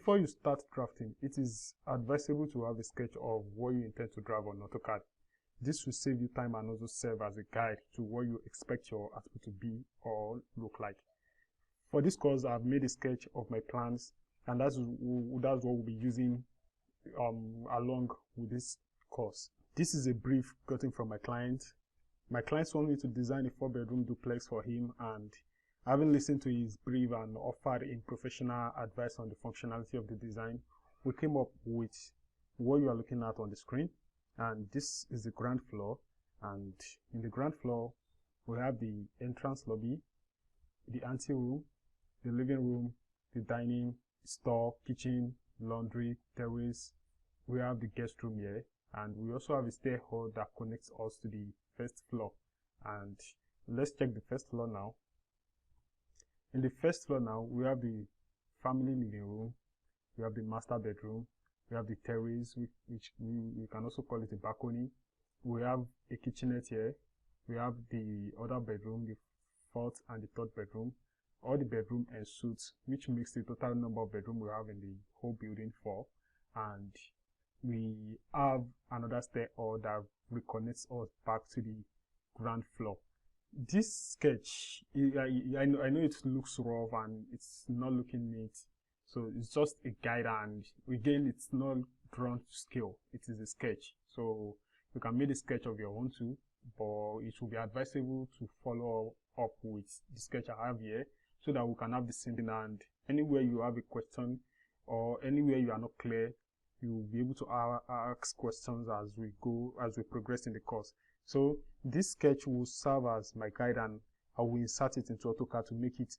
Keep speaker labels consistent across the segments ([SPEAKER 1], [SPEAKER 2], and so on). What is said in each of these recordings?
[SPEAKER 1] Before you start drafting, it is advisable to have a sketch of what you intend to draft on AutoCAD. This will save you time and also serve as a guide to what you expect your output to be or look like. For this course, I've made a sketch of my plans, and that's what we'll be using along with this course. This is a brief gotten from my client. My client wants me to design a 4-bedroom duplex for him, and having listened to his brief and offered him professional advice on the functionality of the design, we came up with what you are looking at on the screen. And this is the ground floor, and in the ground floor we have the entrance lobby, the ante room, the living room, the dining, store, kitchen, laundry, terrace. We have the guest room here, and we also have a stair hall that connects us to the first floor. And let's check the first floor now. In the first floor now, we have the family living room, we have the master bedroom, we have the terrace, which we can also call it a balcony. We have a kitchenette here. We have the other bedroom, the 4th and the 3rd bedroom. All the bedroom and suites, which makes the total number of bedrooms we have in the whole building 4. And we have another stair hall that reconnects us back to the ground floor. This sketch, I know it looks rough and it's not looking neat, so it's just a guide, and again, it's not drawn to scale. It is a sketch, so you can make a sketch of your own too, but it will be advisable to follow up with the sketch I have here, so that we can have the same thing. And anywhere you have a question or anywhere you are not clear, you will be able to ask questions as we progress in the course. So this sketch will serve as my guide, and I will insert it into AutoCAD to make it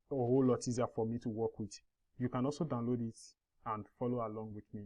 [SPEAKER 1] a whole lot easier for me to work with. You can also download it and follow along with me.